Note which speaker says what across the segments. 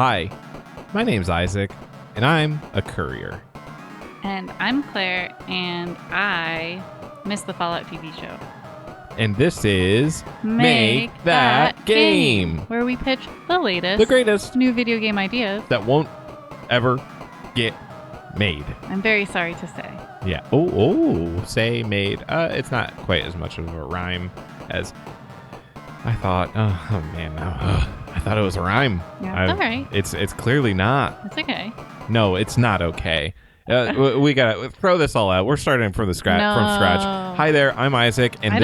Speaker 1: Hi, my name's Isaac, and I'm a courier.
Speaker 2: And I'm Claire, and I missed the Fallout TV show.
Speaker 1: And this is Make That Game,
Speaker 2: where we pitch the latest,
Speaker 1: the greatest
Speaker 2: new video game ideas
Speaker 1: that won't ever get made.
Speaker 2: I'm very sorry to say.
Speaker 1: Yeah. Say made. It's not quite as much of a rhyme as I thought. Oh man, no. I thought it was a rhyme.
Speaker 2: Yeah, it's all right.
Speaker 1: It's clearly not.
Speaker 2: It's okay.
Speaker 1: No, it's not okay. We gotta throw this all out. We're starting from scratch. Hi there, I'm Isaac, and I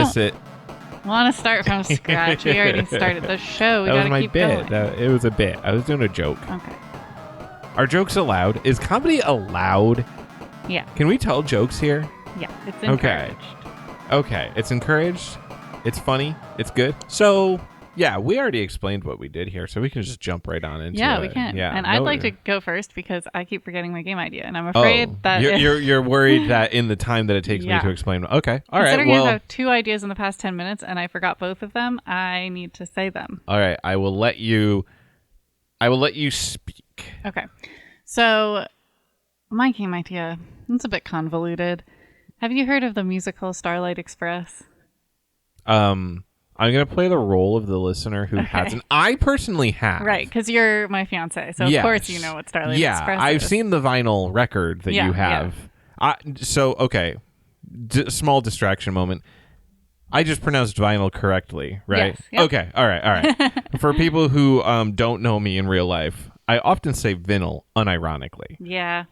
Speaker 2: want to start from scratch. We already started the show. We gotta keep
Speaker 1: going.
Speaker 2: It
Speaker 1: was a bit. I was doing a joke.
Speaker 2: Okay.
Speaker 1: Are jokes allowed? Is comedy allowed?
Speaker 2: Yeah.
Speaker 1: Can we tell jokes here?
Speaker 2: Yeah, it's encouraged.
Speaker 1: Okay, it's encouraged. It's funny. It's good. So, yeah, we already explained what we did here, so we can just jump right on into it.
Speaker 2: Yeah, we can.
Speaker 1: Yeah,
Speaker 2: and I'd like to go first because I keep forgetting my game idea, and I'm afraid that
Speaker 1: you're worried that in the time that it takes me to explain. Okay, all right.
Speaker 2: Considering I have 2 ideas in the past 10 minutes, and I forgot both of them, I need to say them.
Speaker 1: All right, I will let you speak.
Speaker 2: Okay, so my game idea, it's a bit convoluted. Have you heard of the musical Starlight Express?
Speaker 1: I'm going to play the role of the listener who hasn't. I personally have.
Speaker 2: Right, because you're my fiancé, so of course you know what Starlight Express is.
Speaker 1: Yeah, I've seen the vinyl record that you have. Yeah. Small distraction moment. I just pronounced vinyl correctly, right?
Speaker 2: Yes. Yep.
Speaker 1: Okay, all right. For people who don't know me in real life, I often say vinyl unironically.
Speaker 2: Yeah.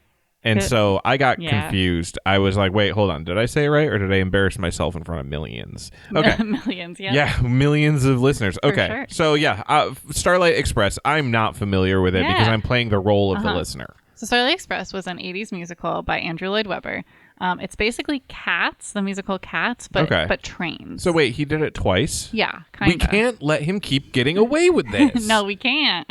Speaker 1: And so I got confused. I was like, wait, hold on. Did I say it right, or did I embarrass myself in front of millions? Okay.
Speaker 2: Millions, yeah.
Speaker 1: Yeah, millions of listeners. Okay.
Speaker 2: Sure.
Speaker 1: So, Starlight Express, I'm not familiar with it because I'm playing the role of the listener.
Speaker 2: So Starlight Express was an 80s musical by Andrew Lloyd Webber. It's basically Cats, the musical Cats, but trains.
Speaker 1: So wait, he did it twice?
Speaker 2: Yeah, kind of.
Speaker 1: We can't let him keep getting away with this.
Speaker 2: No, we can't.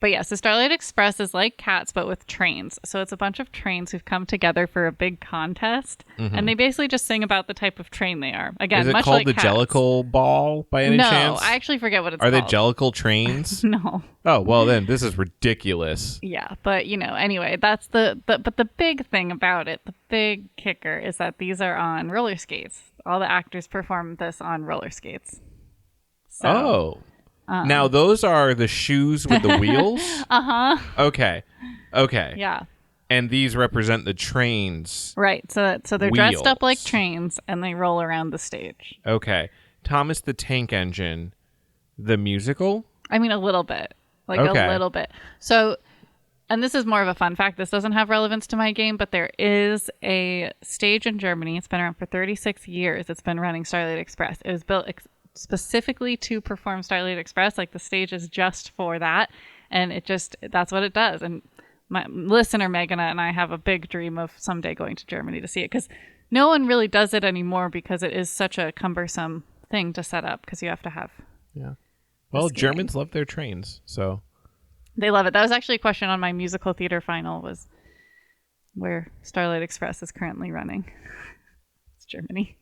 Speaker 2: But yeah, so Starlight Express is like Cats, but with trains. So it's a bunch of trains who've come together for a big contest, and they basically just sing about the type of train they are. Again,
Speaker 1: is it
Speaker 2: much
Speaker 1: called
Speaker 2: like
Speaker 1: the
Speaker 2: Cats.
Speaker 1: Jellicle Ball by any chance?
Speaker 2: No, I actually forget what it's called.
Speaker 1: Are they Jellicle trains?
Speaker 2: No.
Speaker 1: Oh, well then, this is ridiculous.
Speaker 2: Yeah, but anyway, that's but the big thing about it, the big kicker, is that these are on roller skates. All the actors perform this on roller skates. So,
Speaker 1: now those are the shoes with the wheels?
Speaker 2: Uh-huh.
Speaker 1: Okay.
Speaker 2: Yeah.
Speaker 1: And these represent the trains.
Speaker 2: Right. So they're dressed up like trains and they roll around the stage.
Speaker 1: Okay. Thomas the Tank Engine, the musical?
Speaker 2: I mean, a little bit. A little bit. So, and this is more of a fun fact. This doesn't have relevance to my game, but there is a stage in Germany. It's been around for 36 years. It's been running Starlight Express. It was built specifically to perform Starlight Express. Like, the stage is just for that. And that's what it does. And my listener, Megan, and I have a big dream of someday going to Germany to see it, because no one really does it anymore because it is such a cumbersome thing to set up, because you have to have.
Speaker 1: Yeah. Well, Germans love their trains, so.
Speaker 2: They love it. That was actually a question on my musical theater final, was where Starlight Express is currently running. It's Germany.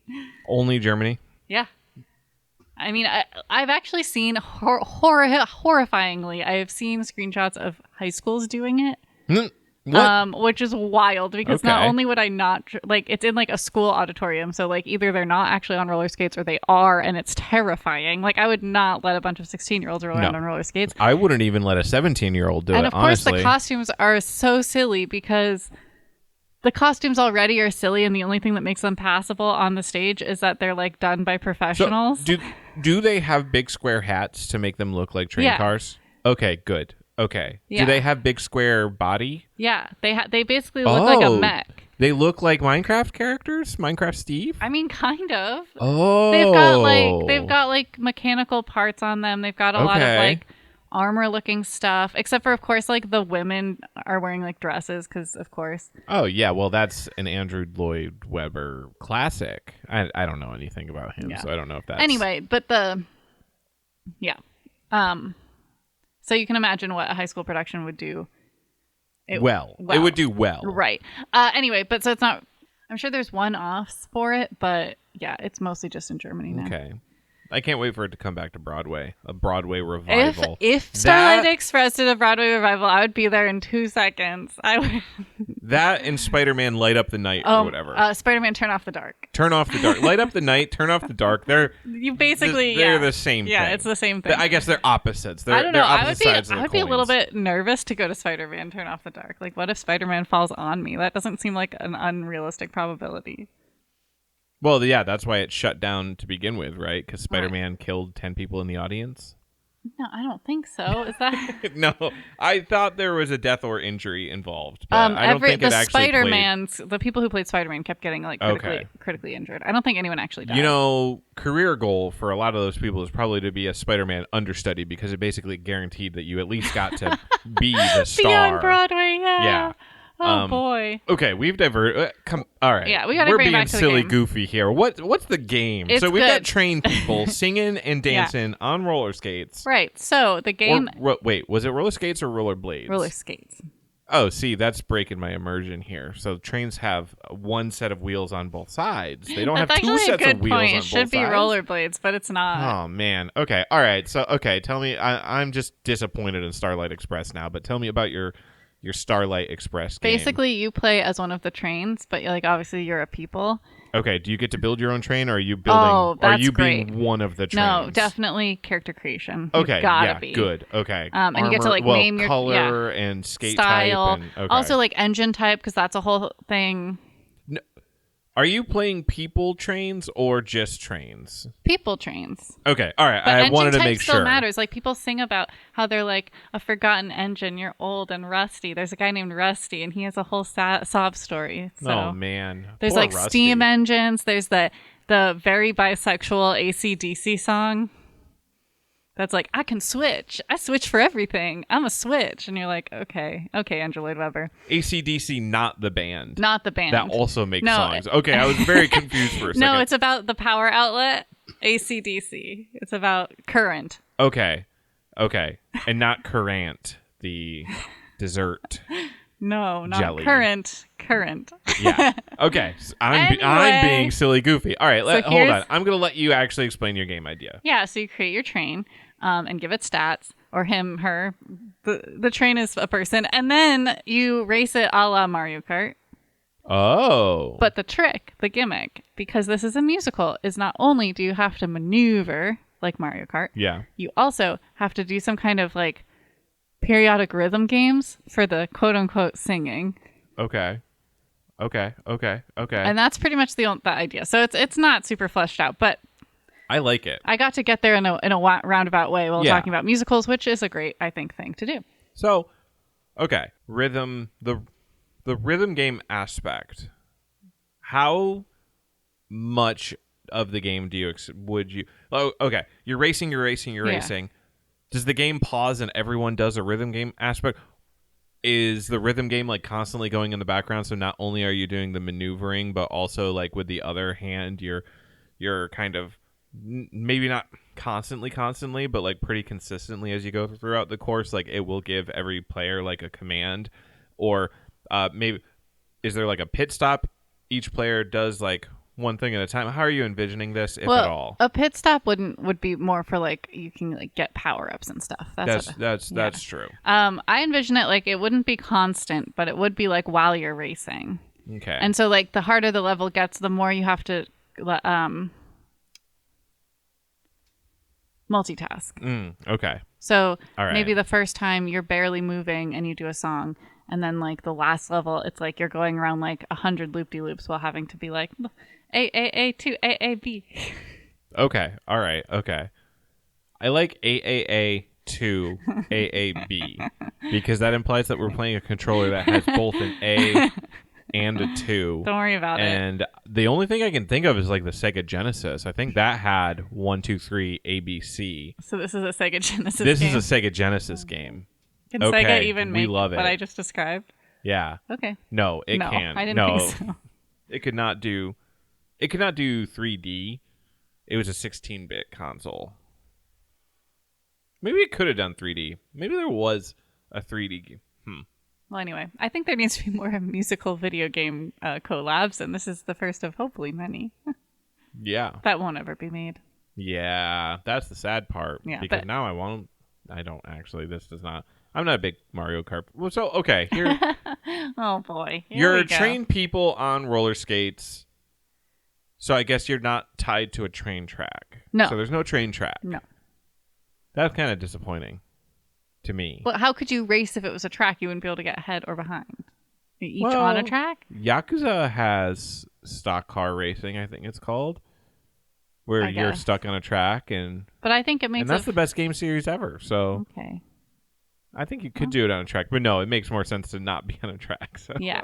Speaker 1: Only Germany?
Speaker 2: Yeah. I mean, I've actually seen, horrifyingly, I have seen screenshots of high schools doing it.
Speaker 1: What?
Speaker 2: Which is wild, because not only would I not, it's in a school auditorium, so either they're not actually on roller skates or they are, and it's terrifying. I would not let a bunch of 16-year-olds roll around on roller skates.
Speaker 1: I wouldn't even let a 17-year-old do it,
Speaker 2: honestly. And of course
Speaker 1: honestly.
Speaker 2: The costumes are so silly, because the costumes already are silly, and the only thing that makes them passable on the stage is that they're done by professionals.
Speaker 1: So, do they have big square hats to make them look like train cars? Okay, good. Okay. Yeah. Do they have big square body?
Speaker 2: Yeah, they basically look like a mech.
Speaker 1: They look like Minecraft characters? Minecraft Steve?
Speaker 2: I mean, kind of.
Speaker 1: Oh.
Speaker 2: They've got mechanical parts on them. They've got a lot of armor looking stuff, except for, of course, the women are wearing dresses, because of course.
Speaker 1: Oh yeah, well, that's an Andrew Lloyd Webber classic. I don't know anything about him, so I don't know if that's
Speaker 2: anyway. But so you can imagine what a high school production would do. It would do well,
Speaker 1: right?
Speaker 2: Anyway, but so it's not. I'm sure there's one-offs for it, but yeah, it's mostly just in Germany now.
Speaker 1: Okay. I can't wait for it to come back to Broadway. A Broadway revival.
Speaker 2: If Starlight Express did a Broadway revival, I would be there in 2 seconds. I would.
Speaker 1: That and Spider-Man Light Up the Night or whatever.
Speaker 2: Spider-Man Turn Off the Dark.
Speaker 1: Turn Off the Dark. Light Up the Night, Turn Off the Dark. They're the same thing.
Speaker 2: Yeah, it's the same thing.
Speaker 1: I guess they're opposites.
Speaker 2: I don't know.
Speaker 1: I would
Speaker 2: be a little bit nervous to go to Spider-Man Turn Off the Dark. Like, what if Spider-Man falls on me? That doesn't seem like an unrealistic probability.
Speaker 1: Well, yeah, that's why it shut down to begin with, right? Because Spider-Man killed 10 people in the audience.
Speaker 2: No, I don't think so. Is that?
Speaker 1: No, I thought there was a death or injury involved, but I don't think it actually
Speaker 2: the people who played Spider-Man kept getting like critically injured. I don't think anyone actually died.
Speaker 1: You know, career goal for a lot of those people is probably to be a Spider-Man understudy because it basically guaranteed that you at least got to be the star.
Speaker 2: Be on Broadway, yeah. Oh boy.
Speaker 1: Okay, we've diverted. All right.
Speaker 2: Yeah, we got to bring back to the game.
Speaker 1: We're being silly, goofy here. What's the game?
Speaker 2: It's
Speaker 1: we've got trained people singing and dancing on roller skates.
Speaker 2: Right. So the game.
Speaker 1: Wait, was it roller skates or roller blades?
Speaker 2: Roller skates.
Speaker 1: Oh, see, that's breaking my immersion here. So trains have one set of wheels on both sides. They don't have two sets of wheels on both sides.
Speaker 2: It should be rollerblades, but it's not.
Speaker 1: Oh man. Okay. All right. So tell me. I'm just disappointed in Starlight Express now. But tell me about your Starlight Express game.
Speaker 2: Basically, you play as one of the trains, but obviously you're a people.
Speaker 1: Okay, do you get to build your own train, or are you building?
Speaker 2: Oh, that's
Speaker 1: are you
Speaker 2: great.
Speaker 1: being one of the trains?
Speaker 2: No, definitely character creation.
Speaker 1: Okay,
Speaker 2: gotta be
Speaker 1: good. Okay,
Speaker 2: and you get to name your
Speaker 1: color and skate
Speaker 2: style,
Speaker 1: type,
Speaker 2: also engine type because that's a whole thing.
Speaker 1: No. Are you playing people trains or just trains?
Speaker 2: People trains.
Speaker 1: Okay, all right.
Speaker 2: But
Speaker 1: I wanted to make sure.
Speaker 2: Still matters. Like people sing about how they're like a forgotten engine. You're old and rusty. There's a guy named Rusty, and he has a whole sob story. So
Speaker 1: oh man,
Speaker 2: there's
Speaker 1: poor
Speaker 2: like
Speaker 1: Rusty.
Speaker 2: steam engines. There's the very bisexual AC/DC song. That's like, I can switch. I switch for everything. I'm a switch. And you're like, okay, Andrew Lloyd Webber.
Speaker 1: AC/DC, not the band.
Speaker 2: Not the band.
Speaker 1: That also makes songs. Okay, I was very confused for a second.
Speaker 2: No, it's about the power outlet, AC/DC. It's about current.
Speaker 1: Okay. And not current, the dessert.
Speaker 2: No, not
Speaker 1: jelly.
Speaker 2: Current.
Speaker 1: Yeah. Okay. So I'm being silly goofy. All right, hold on. I'm going to let you actually explain your game idea.
Speaker 2: Yeah, so you create your train and give it stats, or him, her. The train is a person, and then you race it a la Mario Kart.
Speaker 1: Oh.
Speaker 2: But the trick, the gimmick, because this is a musical, is not only do you have to maneuver like Mario Kart, you also have to do some kind of periodic rhythm games for the quote-unquote singing. Okay. And that's pretty much the idea. So it's not super fleshed out, but
Speaker 1: I like it.
Speaker 2: I got to get there in a roundabout way while talking about musicals, which is a great, I think, thing to do.
Speaker 1: So, okay, rhythm, the rhythm game aspect. How much of the game would you? Oh, okay, you're racing. Does the game pause and everyone does a rhythm game aspect? Is the rhythm game constantly going in the background? So not only are you doing the maneuvering, but also with the other hand, you're kind of maybe not constantly, but pretty consistently as you go throughout the course. It will give every player a command, or maybe is there a pit stop? Each player does one thing at a time. How are you envisioning this, if at all?
Speaker 2: A pit stop would be more for you can get power ups and stuff.
Speaker 1: That's true.
Speaker 2: I envision it it wouldn't be constant, but it would be while you're racing.
Speaker 1: Okay.
Speaker 2: And so the harder the level gets, the more you have to multitask.
Speaker 1: Okay.
Speaker 2: So maybe the first time you're barely moving and you do a song, and then the last level, it's you're going around 100 loop-de-loops while having to be A to A B.
Speaker 1: Okay. All right. Okay. I like A to A B because that implies that we're playing a controller that has both an A and a 2.
Speaker 2: Don't worry about it.
Speaker 1: And the only thing I can think of is the Sega Genesis. I think that had 1, 2, 3 A B C.
Speaker 2: So this is a Sega Genesis
Speaker 1: game. This is a Sega Genesis game.
Speaker 2: Can Sega even make
Speaker 1: what
Speaker 2: I just described?
Speaker 1: Yeah.
Speaker 2: Okay.
Speaker 1: No, it can't.
Speaker 2: I didn't think so.
Speaker 1: It could not do 3D. It was a 16-bit console. Maybe it could have done 3D. Maybe there was a 3D game.
Speaker 2: Well, anyway, I think there needs to be more musical video game collabs, and this is the first of hopefully many.
Speaker 1: Yeah.
Speaker 2: That won't ever be made.
Speaker 1: Yeah, that's the sad part.
Speaker 2: Yeah,
Speaker 1: because now I don't actually. This does not. I'm not a big Mario Kart. Well, so okay, here
Speaker 2: oh boy, here
Speaker 1: you're
Speaker 2: we go.
Speaker 1: trained people on roller skates. So I guess you're not tied to a train track.
Speaker 2: No.
Speaker 1: So there's no train track.
Speaker 2: No.
Speaker 1: That's kind of disappointing to me.
Speaker 2: Well, how could you race if it was a track? You wouldn't be able to get ahead or behind. Are you each on a track?
Speaker 1: Yakuza has stock car racing, I think it's called, where you're stuck on a track,
Speaker 2: but I think it makes
Speaker 1: and that's the best game series ever. So
Speaker 2: okay,
Speaker 1: I think you could do it on a track, but no, it makes more sense to not be on a track. So.
Speaker 2: Yeah.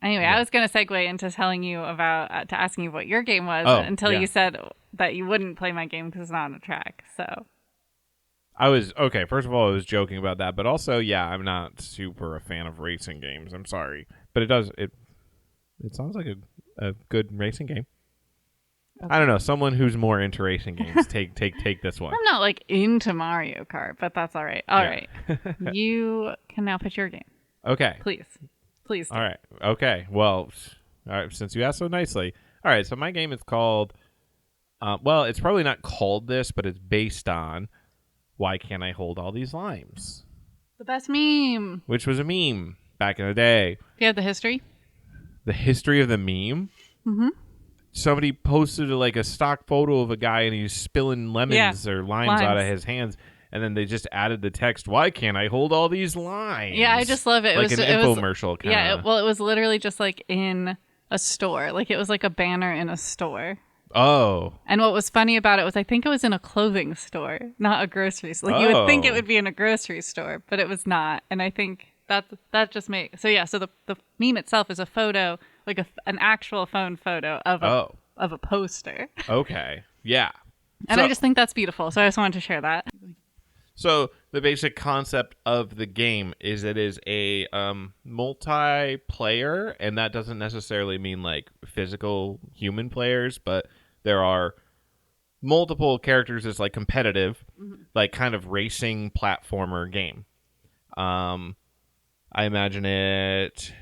Speaker 2: Anyway, I was going to segue into telling you about, to asking you what your game was until you said that you wouldn't play my game because it's not on a track. So
Speaker 1: I was, okay, first of all, I was joking about that, but also, yeah, I'm not super a fan of racing games. I'm sorry. But it sounds like a good racing game. Okay. I don't know. Someone who's more into racing games, take this one.
Speaker 2: I'm not like into Mario Kart, but that's all right. All right. You can now pick your game.
Speaker 1: Okay.
Speaker 2: Please. Please.
Speaker 1: All right. Okay. Well, all right. Since you asked so nicely. All right. So my game is called, well, it's probably not called this, but it's based on Why Can't I Hold All These Limes?
Speaker 2: The best meme.
Speaker 1: Which was a meme back in the day.
Speaker 2: Do you have the history?
Speaker 1: The history of the meme?
Speaker 2: Mm-hmm.
Speaker 1: Somebody posted like a stock photo of a guy and he's spilling lemons or limes out of his hands. And then they just added the text, "Why can't I hold all these limes?"
Speaker 2: Yeah, I just love it.
Speaker 1: Like an infomercial kind of.
Speaker 2: Yeah, well, it was literally just like in a store. Like it was like a banner in a store.
Speaker 1: Oh.
Speaker 2: And what was funny about it was I think it was in a clothing store, not a grocery store. Like you would think it would be in a grocery store, but it was not. And I think that just made... So yeah, so the meme itself is a photo, like an actual phone photo of a poster.
Speaker 1: Okay. Yeah.
Speaker 2: And I just think that's beautiful. So I just wanted to share that.
Speaker 1: So the basic concept of the game is it is a multiplayer, and that doesn't necessarily mean like physical human players, but there are multiple characters. It's like competitive, like kind of racing platformer game. I imagine it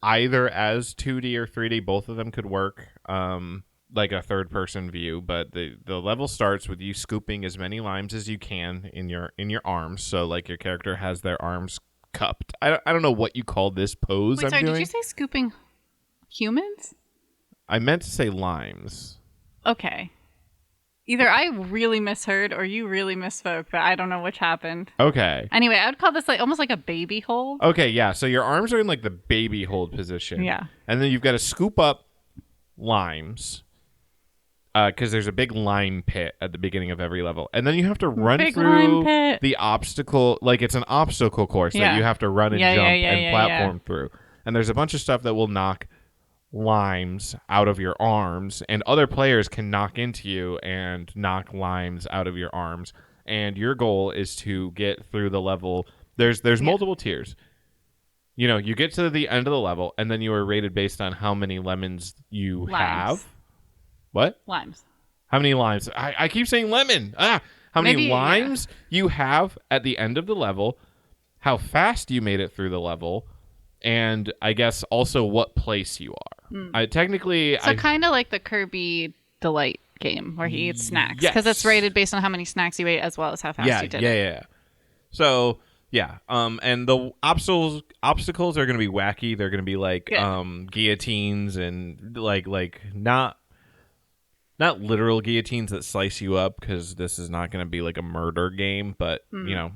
Speaker 1: either as 2D or 3D. Both of them could work. Like a third-person view, but the level starts with you scooping as many limes as you can in your arms. So like your character has their arms cupped. I don't know what you call this pose.
Speaker 2: Wait, sorry, did you say scooping humans?
Speaker 1: I meant to say limes.
Speaker 2: Okay. Either I really misheard or you really misspoke, but I don't know which happened.
Speaker 1: Okay.
Speaker 2: Anyway, I would call this like almost like a baby hold.
Speaker 1: Okay, yeah. So your arms are in like the baby hold position.
Speaker 2: Yeah.
Speaker 1: And then you've got to scoop up limes. Because there's a big lime pit at the beginning of every level. And then you have to run through the obstacle. Like, it's an obstacle course that you have to run and jump and platform through. And there's a bunch of stuff that will knock limes out of your arms. And other players can knock into you and knock limes out of your arms. And your goal is to get through the level. There's multiple tiers. You know, you get to the end of the level, and then you are rated based on how many lemons you have. What?
Speaker 2: Limes.
Speaker 1: How many limes? I keep saying lemon. How many limes you have at the end of the level, how fast you made it through the level, and I guess also what place you are. Technically...
Speaker 2: So kind of like the Kirby Delight game where he eats snacks. Because it's rated based on how many snacks you ate as well as how fast you did it.
Speaker 1: Yeah. So... Yeah, and the obstacles are going to be wacky. They're going to be like guillotines and like not literal guillotines that slice you up, because this is not going to be like a murder game, but you know,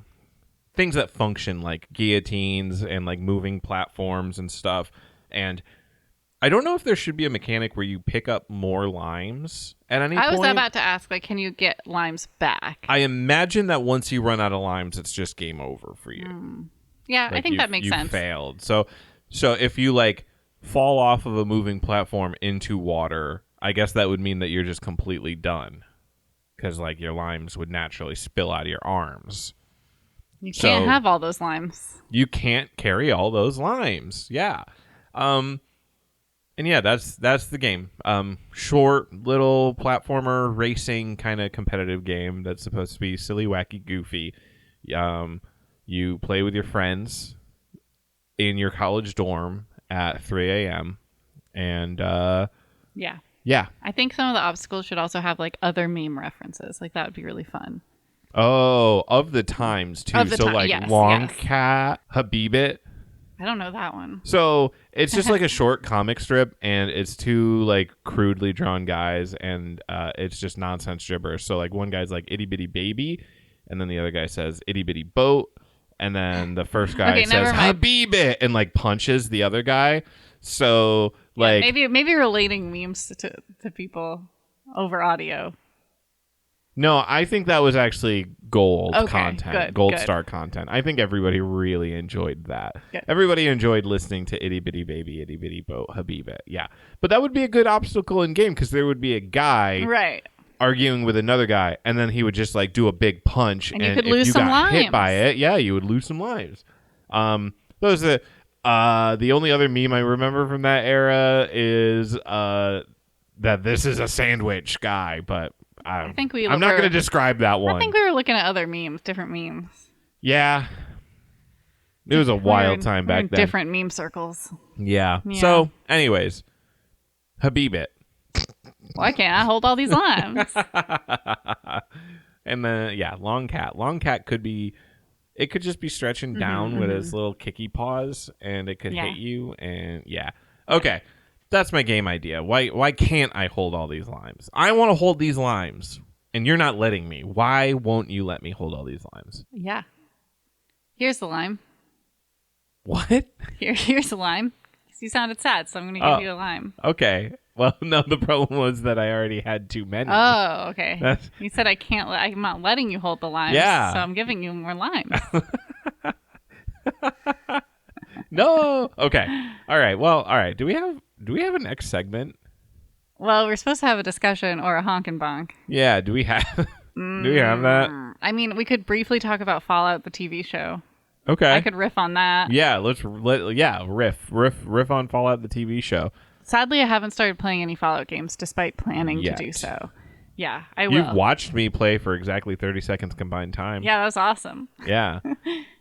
Speaker 1: things that function like guillotines and like moving platforms and stuff. And I don't know if there should be a mechanic where you pick up more limes at any point.
Speaker 2: I was about to ask, like, can you get limes back?
Speaker 1: I imagine that once you run out of limes, it's just game over for you.
Speaker 2: Yeah,
Speaker 1: like
Speaker 2: I think that makes sense.
Speaker 1: You failed. So if you like fall off of a moving platform into water, I guess that would mean that you're just completely done, because like your limes would naturally spill out of your arms.
Speaker 2: You can't have all those limes.
Speaker 1: You can't carry all those limes. Yeah. And yeah, that's the game. Short, little platformer racing kind of competitive game that's supposed to be silly, wacky, goofy. You play with your friends in your college dorm at 3 a.m. And Yeah.
Speaker 2: I think some of the obstacles should also have like other meme references. Like that would be really fun.
Speaker 1: Oh, of the times too.
Speaker 2: Of the
Speaker 1: So
Speaker 2: time,
Speaker 1: like
Speaker 2: yes,
Speaker 1: Long
Speaker 2: yes.
Speaker 1: Cat, Habibit.
Speaker 2: I don't know that one.
Speaker 1: So it's just like a short comic strip, and it's two like crudely drawn guys, and it's just nonsense gibberish. So like one guy's like itty bitty baby, and then the other guy says itty bitty boat, and then the first guy
Speaker 2: Okay,
Speaker 1: says
Speaker 2: never mind.
Speaker 1: Habibit and like punches the other guy. So like
Speaker 2: maybe relating memes to people over audio.
Speaker 1: no, I think that was actually gold content,
Speaker 2: good,
Speaker 1: gold
Speaker 2: good.
Speaker 1: star content. I think everybody really enjoyed that.
Speaker 2: Good.
Speaker 1: Everybody enjoyed listening to Itty Bitty Baby, Itty Bitty Boat, Habibit. Yeah. But that would be a good obstacle in game because there would be a guy
Speaker 2: Right.
Speaker 1: arguing with another guy, and then he would just like do a big punch.
Speaker 2: And you could
Speaker 1: if
Speaker 2: lose
Speaker 1: you
Speaker 2: some
Speaker 1: got hit
Speaker 2: lives.
Speaker 1: by it, yeah, you would lose some lives. Those are the only other meme I remember from that era is that this is a sandwich guy, but
Speaker 2: I think
Speaker 1: I'm not going to describe that one.
Speaker 2: I think we were looking at other memes, different memes.
Speaker 1: Yeah. It was a wild time
Speaker 2: We're
Speaker 1: back
Speaker 2: in
Speaker 1: then.
Speaker 2: different meme circles.
Speaker 1: Yeah.
Speaker 2: Yeah.
Speaker 1: So, anyways, Habibit.
Speaker 2: Why can't I hold all these lines?
Speaker 1: And then, yeah, Long Cat. Long Cat could be, it could just be stretching down with his little kicky paws, and it could hit you, and yeah. Okay. That's my game idea. Why can't I hold all these limes? I want to hold these limes, and you're not letting me. Why won't you let me hold all these limes?
Speaker 2: Yeah. Here's the lime.
Speaker 1: What?
Speaker 2: Here's the lime. You sounded sad, so I'm going to give you a lime.
Speaker 1: Okay. Well, no, the problem was that I already had too many.
Speaker 2: Oh, okay. You said I can't. I'm not letting you hold the limes.
Speaker 1: Yeah.
Speaker 2: So I'm giving you more limes.
Speaker 1: No. Okay. All right. Well, all right. Do we have a next segment?
Speaker 2: Well, we're supposed to have a discussion or a honk and bonk.
Speaker 1: Yeah. Do we have that?
Speaker 2: I mean, we could briefly talk about Fallout, the TV show.
Speaker 1: Okay.
Speaker 2: I could riff on that.
Speaker 1: Yeah. Riff on Fallout the TV show.
Speaker 2: Sadly, I haven't started playing any Fallout games, despite planning to do so. Yeah, I will.
Speaker 1: You've watched me play for exactly 30 seconds combined time.
Speaker 2: Yeah, that was awesome.
Speaker 1: Yeah.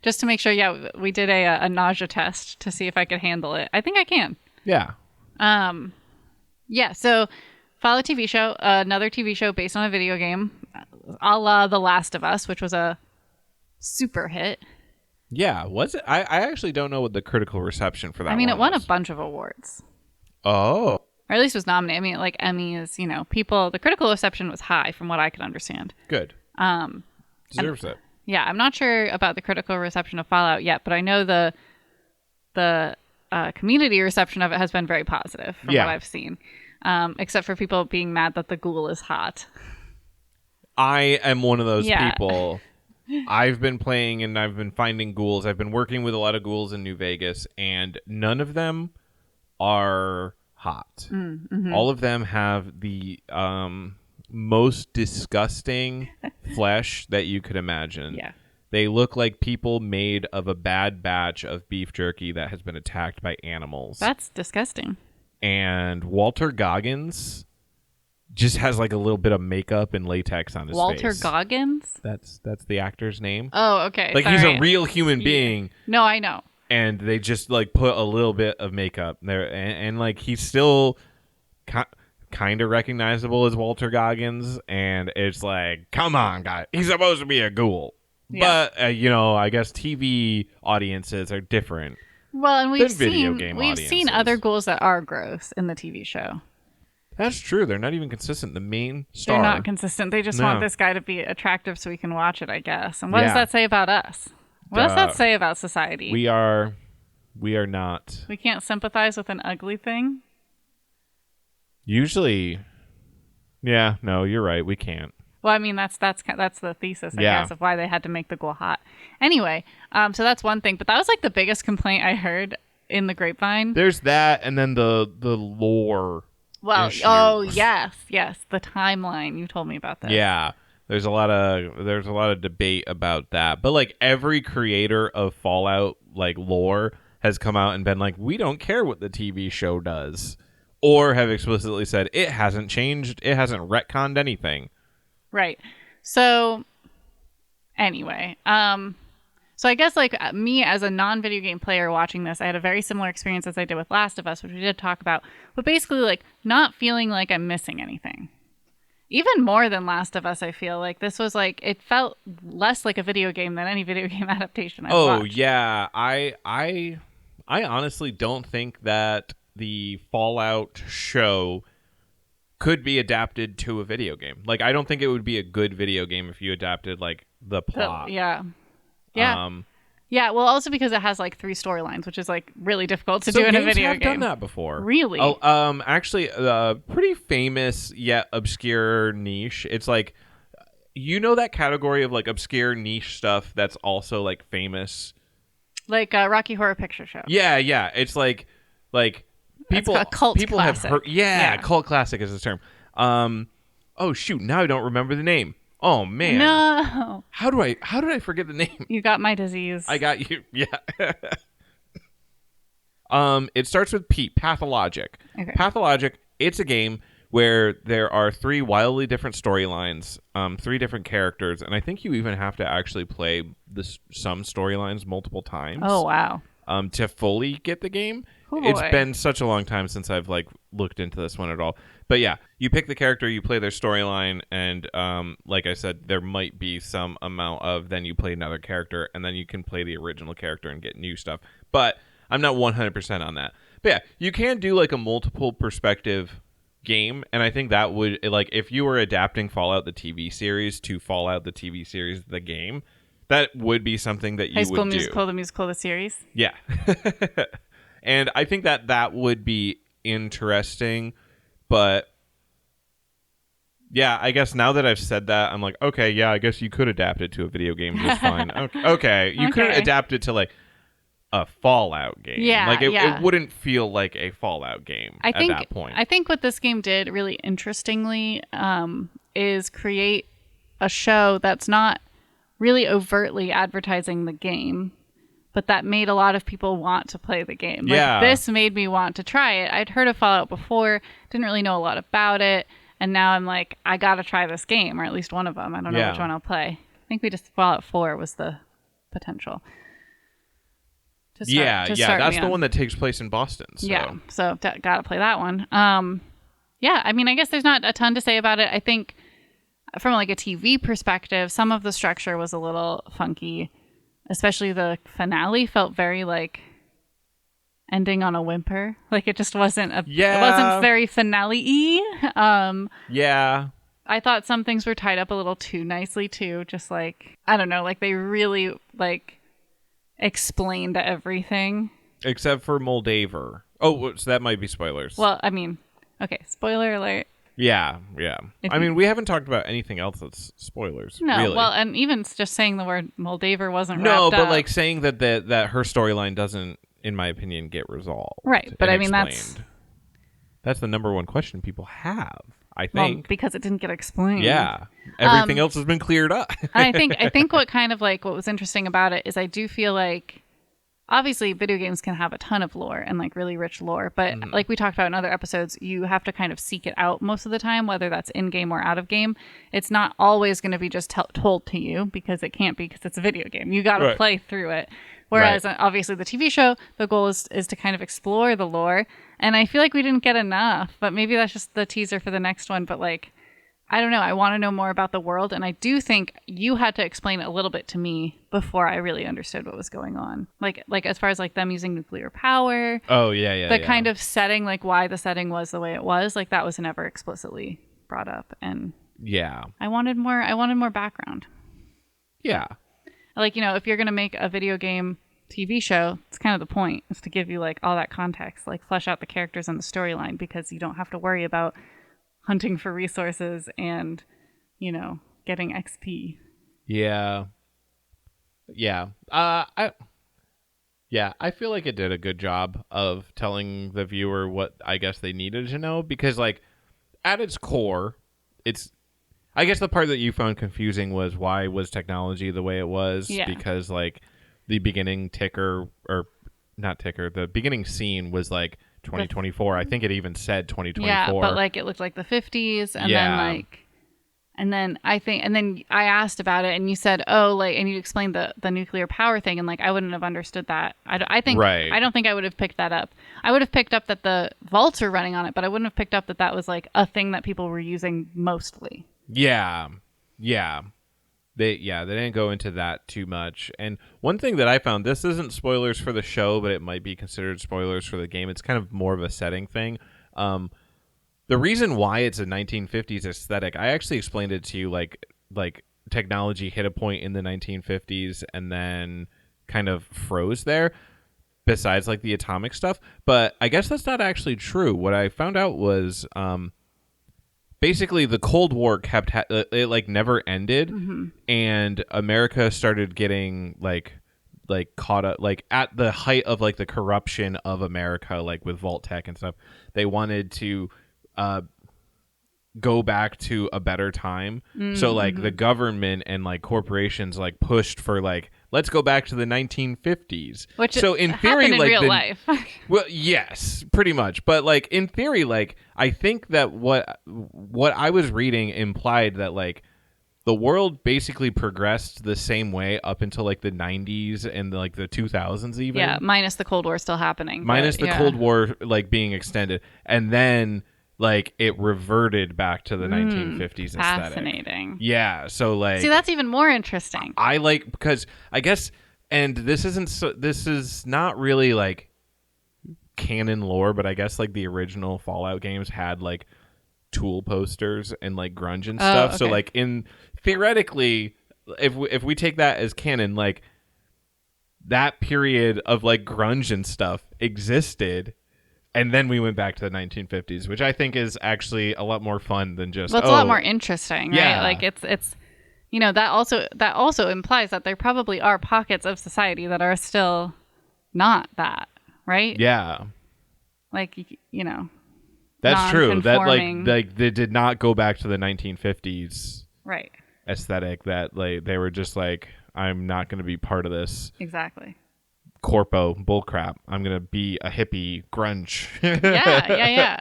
Speaker 2: Just to make sure, yeah, we did a nausea test to see if I could handle it. I think I can.
Speaker 1: Yeah.
Speaker 2: Yeah, so Fallout TV show, another TV show based on a video game, a la The Last of Us, which was a super hit.
Speaker 1: Yeah. Was it? I actually don't know what the critical reception for that was.
Speaker 2: I mean, it won a bunch of awards.
Speaker 1: Oh.
Speaker 2: Or at least was nominated. I mean, like Emmys, the critical reception was high from what I could understand.
Speaker 1: Good. Deserves it.
Speaker 2: Yeah, I'm not sure about the critical reception of Fallout yet, but I know the community reception of it has been very positive from what I've seen. Except for people being mad that the ghoul is hot.
Speaker 1: I am one of those people. I've been playing and I've been finding ghouls. I've been working with a lot of ghouls in New Vegas, and none of them are hot. Mm-hmm. All of them have the most disgusting flesh that you could imagine.
Speaker 2: Yeah.
Speaker 1: They look like people made of a bad batch of beef jerky that has been attacked by animals.
Speaker 2: That's disgusting.
Speaker 1: And Walter Goggins just has like a little bit of makeup and latex on his face.
Speaker 2: Walter Goggins?
Speaker 1: That's the actor's name.
Speaker 2: Oh, okay.
Speaker 1: Like
Speaker 2: sorry.
Speaker 1: he's a real human being.
Speaker 2: No, I know.
Speaker 1: And they just like put a little bit of makeup there, and like he's still kind of recognizable as Walter Goggins, and it's like, come on, guy, he's supposed to be a ghoul. Yeah. But I guess TV audiences are different.
Speaker 2: Well, and we've
Speaker 1: seen
Speaker 2: other ghouls that are gross in the TV show.
Speaker 1: That's true. They're not even consistent. The main star.
Speaker 2: They're not consistent. They just want this guy to be attractive so we can watch it, I guess. And what does that say about us? What does that say about society?
Speaker 1: We are not.
Speaker 2: We can't sympathize with an ugly thing?
Speaker 1: Usually. Yeah, no, you're right. We can't.
Speaker 2: Well, I mean, that's the thesis, I guess, of why they had to make the ghoul hot. Anyway, so that's one thing. But that was like the biggest complaint I heard in the grapevine.
Speaker 1: There's that, and then the lore.
Speaker 2: Well,
Speaker 1: issue.
Speaker 2: oh yes, the timeline. You told me about that.
Speaker 1: Yeah, there's a lot of debate about that. But like every creator of Fallout like lore has come out and been like, we don't care what the TV show does, or have explicitly said it hasn't changed, it hasn't retconned anything.
Speaker 2: Right. So anyway, So I guess like me as a non-video game player watching this, I had a very similar experience as I did with Last of Us, which we did talk about, but basically like not feeling like I'm missing anything. Even more than Last of Us, I feel like this was like it felt less like a video game than any video game adaptation I've watched.
Speaker 1: Yeah, I honestly don't think that the Fallout show could be adapted to a video game. Like, I don't think it would be a good video game if you adapted like the plot.
Speaker 2: Yeah. Yeah, well, also because it has like 3 storylines, which is like really difficult to do in a video game.
Speaker 1: Games have done that before.
Speaker 2: Really?
Speaker 1: Oh, actually, pretty famous yet obscure niche. It's like, you know, that category of like obscure niche stuff that's also like famous,
Speaker 2: like Rocky Horror Picture Show.
Speaker 1: Yeah. It's like people
Speaker 2: cult
Speaker 1: people
Speaker 2: classic.
Speaker 1: have heard. Yeah, cult classic is the term. Oh shoot, now I don't remember the name. Oh man.
Speaker 2: No.
Speaker 1: How did I forget the name?
Speaker 2: You got my disease.
Speaker 1: I got you. Yeah. It starts with P, Pathologic.
Speaker 2: Okay.
Speaker 1: Pathologic, it's a game where there are 3 wildly different storylines, 3 different characters, and I think you even have to actually play some storylines multiple times.
Speaker 2: Oh wow.
Speaker 1: To fully get the game.
Speaker 2: Oh,
Speaker 1: it's
Speaker 2: boy.
Speaker 1: been such a long time since I've like looked into this one at all. But yeah, you pick the character, you play their storyline, and like I said, there might be some amount of then you play another character, and then you can play the original character and get new stuff. But I'm not 100% on that. But yeah, you can do like a multiple perspective game, and I think that would, like, if you were adapting Fallout the TV series to Fallout the TV series the game, that would be something that you
Speaker 2: High School
Speaker 1: would do.
Speaker 2: Musical, the musical, the series.
Speaker 1: Yeah. And I think that would be interesting, but yeah, I guess now that I've said that, I'm like, okay, yeah, I guess you could adapt it to a video game just fine. Okay. You could adapt it to like a Fallout game.
Speaker 2: Yeah,
Speaker 1: like it wouldn't feel like a Fallout game at that point.
Speaker 2: I think what this game did really interestingly is create a show that's not really overtly advertising the game, but that made a lot of people want to play the game. Like, this made me want to try it. I'd heard of Fallout before, didn't really know a lot about it, and now I'm like, I gotta try this game, or at least one of them. I don't know which one I'll play. I think Fallout 4 was the potential.
Speaker 1: That's the one that takes place in Boston. So.
Speaker 2: Yeah, so gotta play that one. Yeah, I mean, I guess there's not a ton to say about it. I think from like a TV perspective, some of the structure was a little funky. Especially the finale felt very like ending on a whimper. Like it just wasn't it wasn't very finale-y.
Speaker 1: Yeah.
Speaker 2: I thought some things were tied up a little too nicely too. Just like, I don't know, like they really like explained everything.
Speaker 1: Except for Moldaver. Oh, so that might be spoilers.
Speaker 2: Well, I mean, okay, spoiler alert.
Speaker 1: Yeah. I mean, we haven't talked about anything else that's spoilers.
Speaker 2: No,
Speaker 1: really.
Speaker 2: Well, and even just saying the word Moldaver wasn't wrapped
Speaker 1: No, but
Speaker 2: up.
Speaker 1: like saying that her storyline doesn't, in my opinion, get resolved.
Speaker 2: Right, but I mean
Speaker 1: explained. That's the number one question people have, I think.
Speaker 2: Well, because it didn't get explained.
Speaker 1: Yeah. Everything else has been cleared up.
Speaker 2: I think what kind of like what was interesting about it is I do feel like obviously video games can have a ton of lore and like really rich lore, but like we talked about in other episodes, you have to kind of seek it out most of the time, whether that's in game or out of game. It's not always going to be just told to you, because it can't be, because it's a video game. You got to play through it. Whereas obviously the TV show, the goal is to kind of explore the lore. And I feel like we didn't get enough, but maybe that's just the teaser for the next one. But like, I don't know. I want to know more about the world. And I do think you had to explain it a little bit to me before I really understood what was going on. Like as far as like them using nuclear power.
Speaker 1: Oh, yeah.
Speaker 2: The kind of setting, like why the setting was the way it was, like that was never explicitly brought up. And
Speaker 1: yeah,
Speaker 2: I wanted more background.
Speaker 1: Yeah.
Speaker 2: Like, you know, if you're going to make a video game TV show, it's kind of the point, is to give you like all that context, like flesh out the characters and the storyline, because you don't have to worry about hunting for resources and, you know, getting XP.
Speaker 1: Yeah. I feel like it did a good job of telling the viewer what I guess they needed to know, because like at its core, I guess the part that you found confusing was why was technology the way it was?
Speaker 2: Yeah.
Speaker 1: Because like the beginning the beginning scene was like 2024. I think it even said 2024.
Speaker 2: Yeah, but like it looked like the 50s, and then like, And then I asked about it, and you said, oh, like, and you explained the nuclear power thing, and like, I wouldn't have understood that. I think,
Speaker 1: Right.
Speaker 2: I don't think I would have picked that up. I would have picked up that the vaults are running on it, but I wouldn't have picked up that that was like a thing that people were using mostly.
Speaker 1: Yeah. They didn't go into that too much. And one thing that I found, this isn't spoilers for the show, but it might be considered spoilers for the game. It's kind of more of a setting thing. The reason why it's a 1950s aesthetic, I actually explained it to you, like technology hit a point in the 1950s and then kind of froze there, besides like the atomic stuff. But I guess that's not actually true. What I found out was basically the Cold War it like never ended, and America started getting like caught up, like at the height of like the corruption of America, like with Vault Tech and stuff. They wanted to go back to a better time. So like the government and like corporations like pushed for like, let's go back to the 1950s.
Speaker 2: Which
Speaker 1: so in theory,
Speaker 2: in
Speaker 1: like
Speaker 2: real life.
Speaker 1: Well, yes, pretty much. But like in theory, like I think that what I was reading implied that like the world basically progressed the same way up until like the 90s and like the 2000s even.
Speaker 2: Yeah, minus the Cold War still happening.
Speaker 1: Minus the Cold War like being extended. And then like it reverted back to the 1950s aesthetic.
Speaker 2: Fascinating.
Speaker 1: Yeah, so like
Speaker 2: see, that's even more interesting.
Speaker 1: I like, because I guess, and this is not really like canon lore, but I guess like the original Fallout games had like Tool posters and like grunge and stuff.
Speaker 2: Okay.
Speaker 1: So like in theoretically, if we take that as canon, like that period of like grunge and stuff existed. And then we went back to the 1950s, which I think is actually a lot more fun than just.
Speaker 2: Well, it's a lot more interesting, right?
Speaker 1: Yeah.
Speaker 2: Like it's, you know, that also implies that there probably are pockets of society that are still not that, right?
Speaker 1: Yeah.
Speaker 2: Like, you know.
Speaker 1: That's true. That
Speaker 2: non-conforming.
Speaker 1: like they did not go back to the 1950s
Speaker 2: right
Speaker 1: aesthetic. That like they were just like, I'm not going to be part of this.
Speaker 2: Exactly.
Speaker 1: Corpo bullcrap. I'm gonna be a hippie grunge.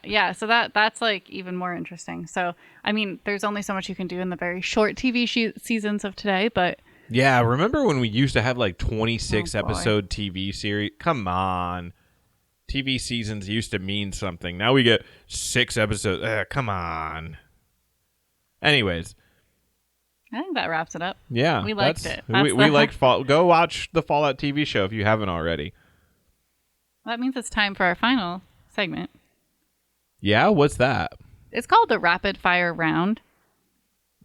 Speaker 2: Yeah. So that's like even more interesting. So I mean, there's only so much you can do in the very short TV seasons of today, but
Speaker 1: yeah. Remember when we used to have like 26
Speaker 2: boy.
Speaker 1: episode TV series? Come on, TV seasons used to mean something. Now we get 6 episodes. Come on. Anyways.
Speaker 2: I think that wraps it up.
Speaker 1: Yeah,
Speaker 2: we liked it.
Speaker 1: We liked Go watch the Fallout TV show if you haven't already.
Speaker 2: That means it's time for our final segment.
Speaker 1: Yeah, what's that?
Speaker 2: It's called the rapid fire round.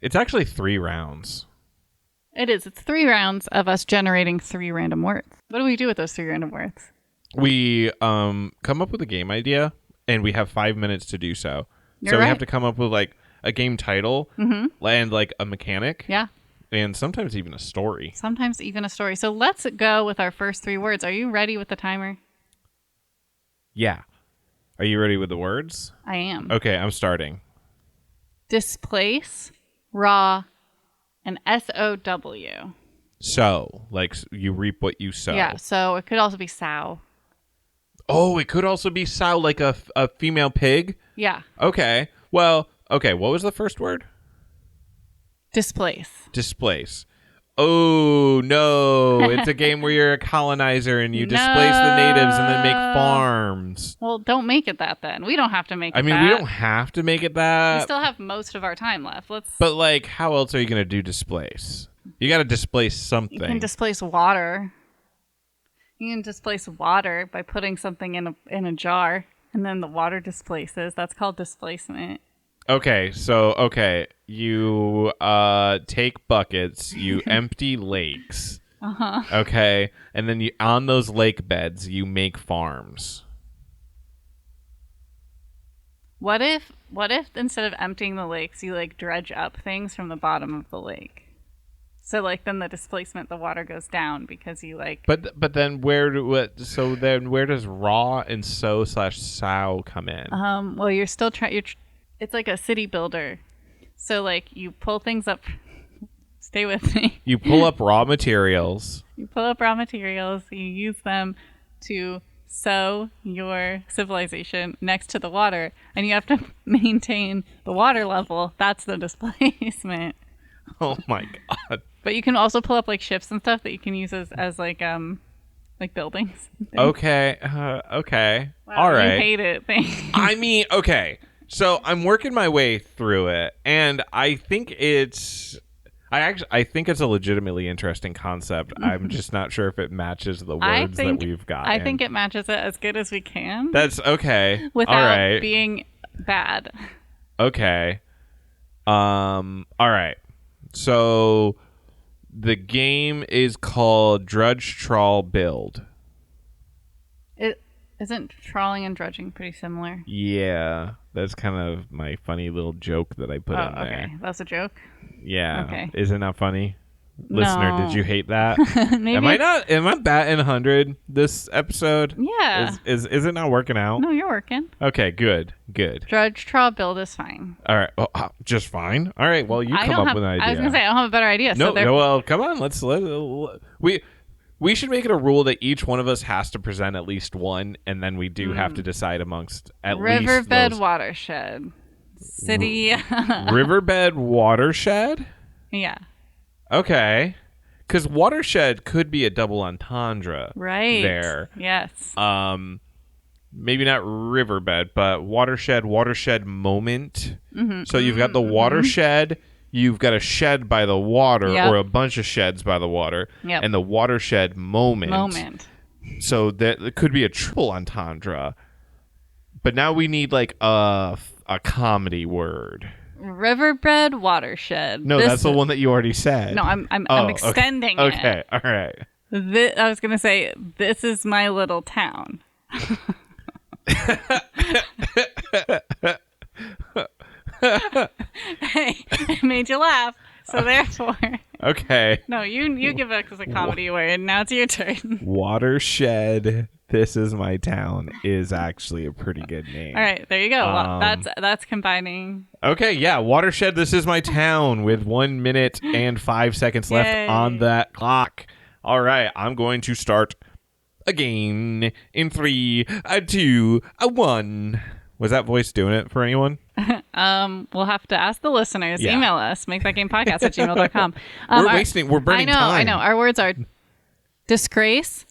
Speaker 1: It's actually 3 rounds.
Speaker 2: It is. It's 3 rounds of us generating 3 random words. What do we do with those 3 random words?
Speaker 1: We come up with a game idea, and we have 5 minutes to do so.
Speaker 2: You're
Speaker 1: so
Speaker 2: right.
Speaker 1: We have to come up with like a game title and like a mechanic.
Speaker 2: Yeah.
Speaker 1: And sometimes even a story.
Speaker 2: Sometimes even a story. So let's go with our first 3 words. Are you ready with the timer?
Speaker 1: Yeah. Are you ready with the words?
Speaker 2: I am.
Speaker 1: Okay, I'm starting.
Speaker 2: Displace, raw, and SOW.
Speaker 1: Sow. Like you reap what you sow.
Speaker 2: Yeah, so it could also be sow.
Speaker 1: Oh, it could also be sow, like a female pig?
Speaker 2: Yeah.
Speaker 1: Okay. Well, okay, what was the first word?
Speaker 2: Displace.
Speaker 1: Displace. Oh, no. It's a game where you're a colonizer and you displace the natives and then make farms.
Speaker 2: Well, don't make it that then. We don't have to make it that.
Speaker 1: I mean, we don't have to make it that.
Speaker 2: We still have most of our time left.
Speaker 1: But, like, how else are you going to do displace? You got to displace something.
Speaker 2: You can displace water. You can displace water by putting something in a jar, and then the water displaces. That's called displacement.
Speaker 1: Okay, you take buckets, you empty lakes.
Speaker 2: Uh-huh.
Speaker 1: Okay, and then on those lake beds, you make farms.
Speaker 2: What if instead of emptying the lakes, you like dredge up things from the bottom of the lake? So like then the displacement, the water goes down because you like.
Speaker 1: But then where does raw and sow come in?
Speaker 2: Well, you're still trying. It's like a city builder. So like you pull things up. Stay with me.
Speaker 1: You pull up raw materials.
Speaker 2: You pull up raw materials. You use them to sow your civilization next to the water, and you have to maintain the water level. That's the displacement.
Speaker 1: Oh my god.
Speaker 2: But you can also pull up like ships and stuff that you can use as like buildings.
Speaker 1: Okay. Okay.
Speaker 2: Wow,
Speaker 1: all right.
Speaker 2: You hate it. Thanks.
Speaker 1: I mean, okay. So I'm working my way through it, and I think I think it's a legitimately interesting concept. I'm just not sure if it matches the words that we've got.
Speaker 2: I think it matches it as good as we can.
Speaker 1: That's okay.
Speaker 2: Without
Speaker 1: all right.
Speaker 2: being bad.
Speaker 1: Okay. All right. So the game is called Drudge Trawl Build.
Speaker 2: It isn't trawling and drudging pretty similar?
Speaker 1: Yeah. That's kind of my funny little joke that I put in there.
Speaker 2: Okay. That's a joke?
Speaker 1: Yeah.
Speaker 2: Okay.
Speaker 1: Isn't that funny?
Speaker 2: No.
Speaker 1: Listener, did you hate that?
Speaker 2: Maybe
Speaker 1: Am I batting 100 this episode?
Speaker 2: Yeah.
Speaker 1: Is it not working out?
Speaker 2: No, you're working.
Speaker 1: Okay, good.
Speaker 2: Drudge trawl build is fine.
Speaker 1: All right. Oh, just fine. All right. Well, you come up with an idea.
Speaker 2: I was going to say I don't have a better idea.
Speaker 1: No, well, come on. We should make it a rule that each one of us has to present at least one, and then we do have to decide amongst at least
Speaker 2: Riverbed
Speaker 1: those.
Speaker 2: Watershed. City.
Speaker 1: Riverbed Watershed?
Speaker 2: Yeah.
Speaker 1: Okay. Because Watershed could be a double entendre.
Speaker 2: Right.
Speaker 1: There.
Speaker 2: Yes.
Speaker 1: Maybe not Riverbed, but Watershed moment. So you've got the watershed, you've got a shed by the water, or a bunch of sheds by the water, and the watershed moment. So that could be a triple entendre. But now we need like a comedy word.
Speaker 2: Riverbed Watershed.
Speaker 1: No, that's the one that you already said.
Speaker 2: No, I'm extending it.
Speaker 1: Okay, all right.
Speaker 2: I was gonna say, this is my little town. Hey, it made you laugh, so therefore.
Speaker 1: Okay.
Speaker 2: No, you give us a comedy word. Now it's your turn.
Speaker 1: Watershed. This is my town is actually a pretty good name.
Speaker 2: All right, there you go. That's combining.
Speaker 1: Okay, yeah, Watershed. This is my town with 1 minute and 5 seconds left on that clock. All right, I'm going to start again in 3, 2, 1. Was that voice doing it for anyone?
Speaker 2: We'll have to ask the listeners. Yeah. Email us, makethatgamepodcast@gmail.com.
Speaker 1: We're burning time.
Speaker 2: I know. Our words are disgrace,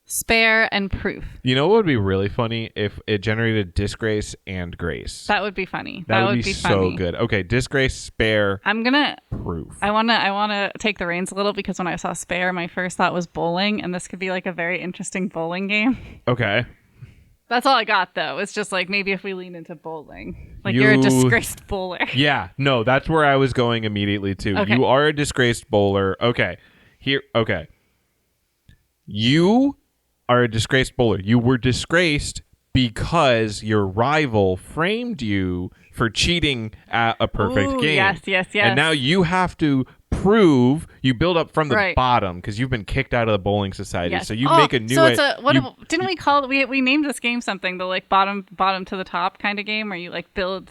Speaker 2: spare, and proof.
Speaker 1: You know what would be really funny if it generated disgrace and grace?
Speaker 2: That would be funny.
Speaker 1: That would be so good. Okay, disgrace, spare, proof.
Speaker 2: I wanna take the reins a little, because when I saw spare, my first thought was bowling, and this could be like a very interesting bowling game.
Speaker 1: Okay.
Speaker 2: That's all I got, though. It's just like, maybe if we lean into bowling. Like, you're a disgraced bowler.
Speaker 1: Yeah. No, that's where I was going immediately, too. Okay. You are a disgraced bowler. Okay. Okay. You are a disgraced bowler. You were disgraced because your rival framed you for cheating at a perfect game.
Speaker 2: Yes.
Speaker 1: And now you have to prove you build up from the bottom, because you've been kicked out of the bowling society. Yes. So you make a new.
Speaker 2: So it's didn't we call it? We named this game something, the like bottom to the top kind of game, where you like build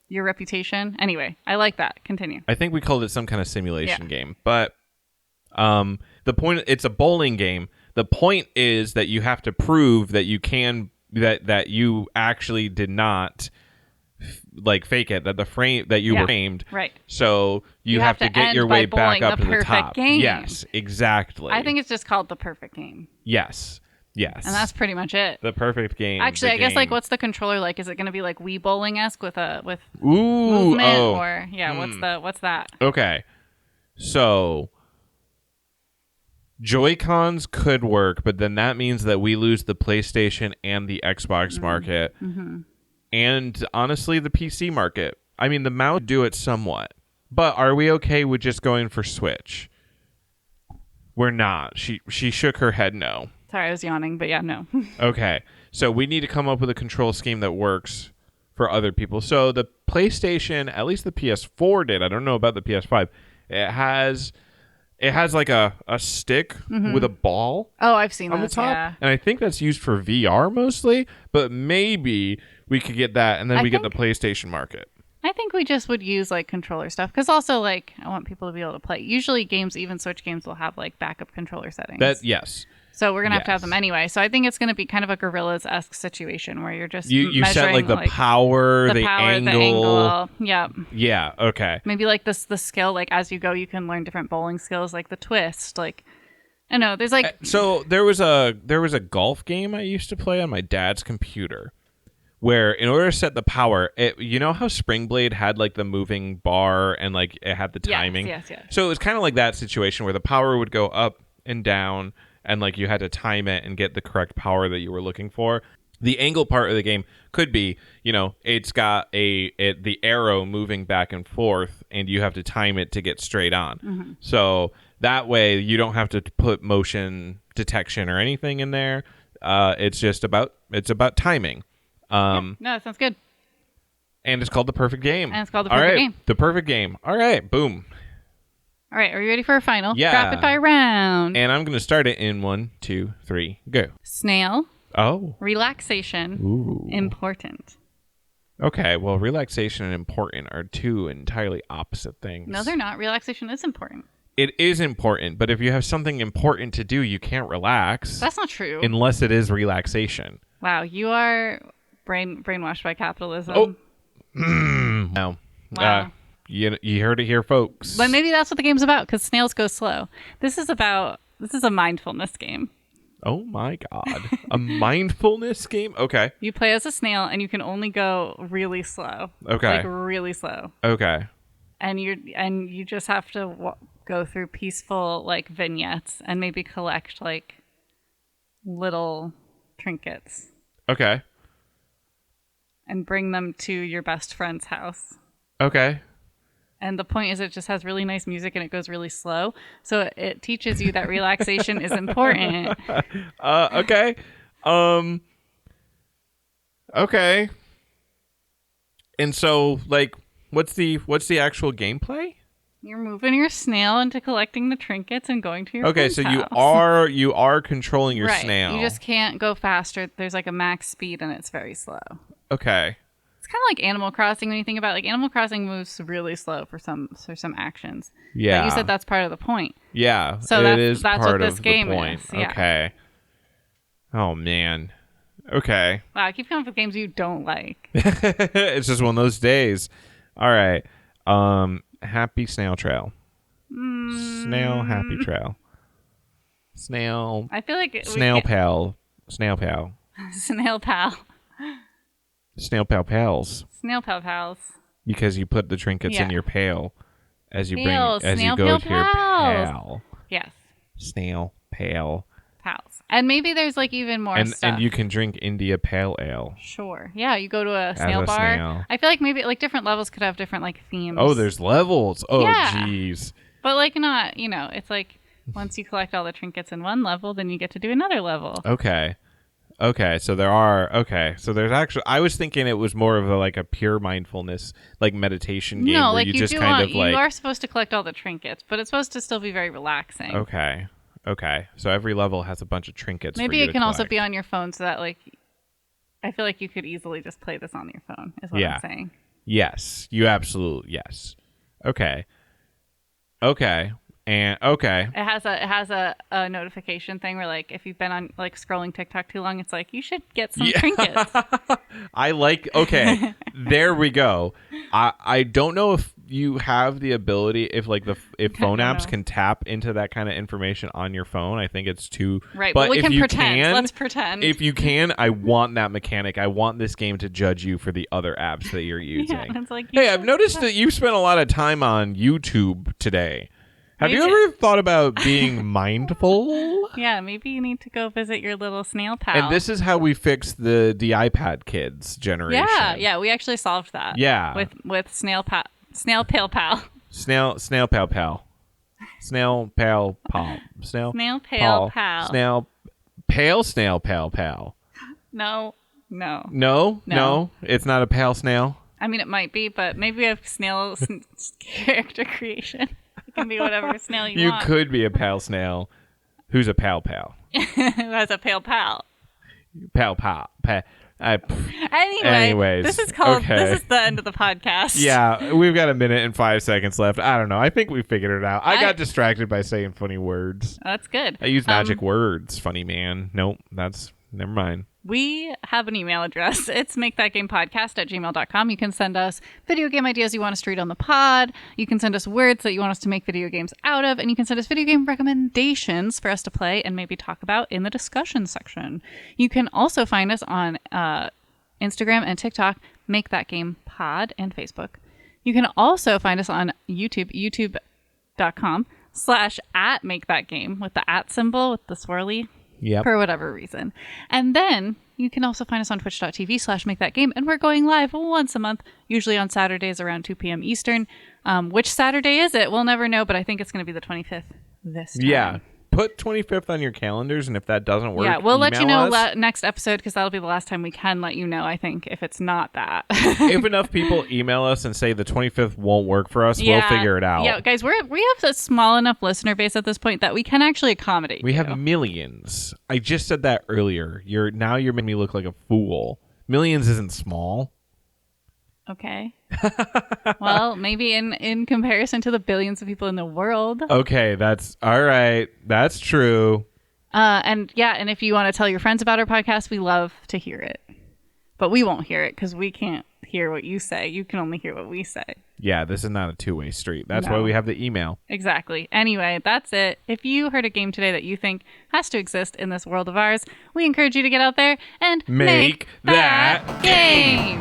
Speaker 2: your reputation. Anyway, I like that. Continue.
Speaker 1: I think we called it some kind of simulation game, but the point, it's a bowling game. The point is that you have to prove that you can that you actually did not like fake it, that the frame that you were framed.
Speaker 2: Right.
Speaker 1: So you have to get your way back up to the top.
Speaker 2: Game.
Speaker 1: Yes, exactly.
Speaker 2: I think it's just called the perfect game.
Speaker 1: Yes. And
Speaker 2: that's pretty much it.
Speaker 1: The perfect game.
Speaker 2: Actually, I guess like, what's the controller like? Is it going to be like Wii Bowling-esque with movement, or what's that?
Speaker 1: Okay. So Joy-Cons could work, but then that means that we lose the PlayStation and the Xbox market. Mm-hmm. And honestly, the PC market. I mean, the mouse do it somewhat. But are we okay with just going for Switch? We're not. She shook her head no.
Speaker 2: Sorry, I was yawning, but yeah, no.
Speaker 1: Okay. So we need to come up with a control scheme that works for other people. So the PlayStation, at least the PS4 did. I don't know about the PS5. It has like a stick with a ball.
Speaker 2: Oh, I've seen
Speaker 1: on
Speaker 2: those,
Speaker 1: the top.
Speaker 2: Yeah.
Speaker 1: And I think that's used for VR mostly, but maybe we could get that, and then we get the PlayStation market.
Speaker 2: I think we just would use like controller stuff because also like I want people to be able to play. Usually games, even Switch games, will have like backup controller settings.
Speaker 1: Yes.
Speaker 2: So we're gonna have to have them anyway. So I think it's gonna be kind of a Gorillas-esque situation where you're just
Speaker 1: you set like the power, the angle.
Speaker 2: Yep.
Speaker 1: Yeah. Okay.
Speaker 2: Maybe like the skill. Like as you go, you can learn different bowling skills, like the twist. Like I know there's like.
Speaker 1: So there was a golf game I used to play on my dad's computer, where in order to set the power, you know how Spring Blade had like the moving bar and like it had the timing.
Speaker 2: Yes.
Speaker 1: So it was kind of like that situation where the power would go up and down. And like you had to time it and get the correct power that you were looking for. The angle part of the game could be, it's got the arrow moving back and forth, and you have to time it to get straight on. Mm-hmm. So that way you don't have to put motion detection or anything in there. It's about timing.
Speaker 2: No, that sounds good.
Speaker 1: And it's called The Perfect Game.
Speaker 2: And it's called The Perfect Game.
Speaker 1: The Perfect Game. All right, boom.
Speaker 2: All right, are you ready for a final?
Speaker 1: Yeah.
Speaker 2: Rapid fire round.
Speaker 1: And I'm going to start it in 1, 2, 3, go.
Speaker 2: Snail.
Speaker 1: Oh.
Speaker 2: Relaxation.
Speaker 1: Ooh.
Speaker 2: Important.
Speaker 1: Okay, well, relaxation and important are two entirely opposite things.
Speaker 2: No, they're not. Relaxation is important.
Speaker 1: It is important, but if you have something important to do, you can't relax.
Speaker 2: That's not true.
Speaker 1: Unless it is relaxation.
Speaker 2: Wow, you are brainwashed by capitalism.
Speaker 1: Oh. No.
Speaker 2: Wow.
Speaker 1: You heard it here, folks.
Speaker 2: But maybe that's what the game's about, because snails go slow. This is a mindfulness game.
Speaker 1: Oh my God. A mindfulness game? Okay.
Speaker 2: You play as a snail, and you can only go really slow.
Speaker 1: Okay.
Speaker 2: Like really slow.
Speaker 1: Okay.
Speaker 2: And you just have to go through peaceful like vignettes and maybe collect like little trinkets.
Speaker 1: Okay.
Speaker 2: And bring them to your best friend's house.
Speaker 1: Okay.
Speaker 2: And the point is it just has really nice music and it goes really slow. So it teaches you that relaxation is important.
Speaker 1: Okay. Okay. And so like what's the actual gameplay?
Speaker 2: You're moving your snail into collecting the trinkets and going to your friend's
Speaker 1: so
Speaker 2: house.
Speaker 1: you are controlling your
Speaker 2: right.
Speaker 1: snail.
Speaker 2: You just can't go faster. There's like a max speed and it's very slow.
Speaker 1: Okay.
Speaker 2: It's kind of like Animal Crossing when you think about it. Like Animal Crossing moves really slow for some actions.
Speaker 1: Yeah.
Speaker 2: But you said that's part of the point.
Speaker 1: Yeah.
Speaker 2: So that's
Speaker 1: part
Speaker 2: what this
Speaker 1: of
Speaker 2: game
Speaker 1: the point.
Speaker 2: is. Yeah.
Speaker 1: Okay. Oh man. Okay.
Speaker 2: Wow, I keep coming up with games you don't like.
Speaker 1: It's just one of those days. All right. Happy Snail Trail. Snail Happy Trail. Snail.
Speaker 2: I feel like
Speaker 1: Snail Pal. Snail Pal.
Speaker 2: Snail Pal.
Speaker 1: Snail Pal Pals.
Speaker 2: Snail Pal Pals.
Speaker 1: Because you put the trinkets in your pail as you
Speaker 2: Snail
Speaker 1: go to your pal.
Speaker 2: Yes.
Speaker 1: Snail Pal
Speaker 2: Pals. And maybe there's like even more stuff.
Speaker 1: And you can drink India Pale Ale.
Speaker 2: Sure. Yeah, you go to a snail bar.
Speaker 1: Snail.
Speaker 2: I feel like maybe like different levels could have different like themes.
Speaker 1: Oh, there's levels. Oh,
Speaker 2: yeah.
Speaker 1: Jeez.
Speaker 2: But like not, it's like once you collect all the trinkets in one level, then you get to do another level.
Speaker 1: Okay. So there's actually, I was thinking it was more of a pure mindfulness, like meditation game where you just kind of like.
Speaker 2: You are supposed to collect all the trinkets, but it's supposed to still be very relaxing.
Speaker 1: Okay. So every level has a bunch of trinkets.
Speaker 2: Maybe
Speaker 1: for you
Speaker 2: it can also
Speaker 1: collect.
Speaker 2: be on your phone so that like, I feel like you could easily just play this on your phone is what I'm saying.
Speaker 1: Yes, you absolutely, yes. Okay. And okay.
Speaker 2: It has a notification thing where like if you've been on like scrolling TikTok too long, it's like you should get some trinkets.
Speaker 1: Okay. There we go. I don't know if you have the ability if phone apps can tap into that kind of information on your phone. I think it's too
Speaker 2: right. But we
Speaker 1: if
Speaker 2: can
Speaker 1: you
Speaker 2: pretend. Let's pretend.
Speaker 1: If you can, I want that mechanic. I want this game to judge you for the other apps that you're using.
Speaker 2: It's like,
Speaker 1: hey, I've noticed that you spent a lot of time on YouTube today. Have you ever thought about being mindful?
Speaker 2: Yeah, maybe you need to go visit your little snail pal.
Speaker 1: And this is how we fix the iPad kids generation.
Speaker 2: Yeah, we actually solved that.
Speaker 1: Yeah.
Speaker 2: With snail pal pal.
Speaker 1: Snail pal pal. Snail pal pal.
Speaker 2: Snail pal pal.
Speaker 1: Snail pal pal.
Speaker 2: No.
Speaker 1: It's not a pal snail.
Speaker 2: I mean, it might be, but maybe we have snail character creation. It can be whatever snail you want.
Speaker 1: You could be a pal snail who's a pal.
Speaker 2: Who has a pale pal.
Speaker 1: Pal.
Speaker 2: Anyways, this is the end of the podcast.
Speaker 1: Yeah, we've got 1:05 seconds left. I don't know. I think we figured it out. I got distracted by saying funny words.
Speaker 2: That's good.
Speaker 1: I use magic words, funny man. Nope, never mind.
Speaker 2: We have an email address. It's makethatgamepodcast@gmail.com. You can send us video game ideas you want us to read on the pod. You can send us words that you want us to make video games out of. And you can send us video game recommendations for us to play and maybe talk about in the discussion section. You can also find us on Instagram and TikTok, Make That Game Pod, and Facebook. You can also find us on YouTube, youtube.com/@makethatgame with the @ symbol with the swirly.
Speaker 1: Yep.
Speaker 2: For whatever reason. And then you can also find us on twitch.tv/makethatgame. And we're going live once a month, usually on Saturdays around 2 p.m. Eastern. Which Saturday is it? We'll never know, but I think it's going to be the 25th this time.
Speaker 1: Yeah. Put 25th on your calendars, and if that doesn't work,
Speaker 2: we'll let you know next episode, because that'll be the last time we can let you know, I think, if it's not that.
Speaker 1: If enough people email us and say the 25th won't work for us, we'll figure it out.
Speaker 2: Yeah, guys, we have a small enough listener base at this point that we can actually accommodate
Speaker 1: We have millions. I just said that earlier. You're making me look like a fool. Millions isn't small.
Speaker 2: Okay. Well, maybe in comparison to the billions of people in the world.
Speaker 1: Okay, that's all right. That's true.
Speaker 2: And if you want to tell your friends about our podcast, we love to hear it. But we won't hear it because we can't hear what you say. You can only hear what we say.
Speaker 1: Yeah, this is not a two-way street. That's why we have the email.
Speaker 2: Exactly. Anyway, that's it. If you heard a game today that you think has to exist in this world of ours, we encourage you to get out there and
Speaker 1: make that game.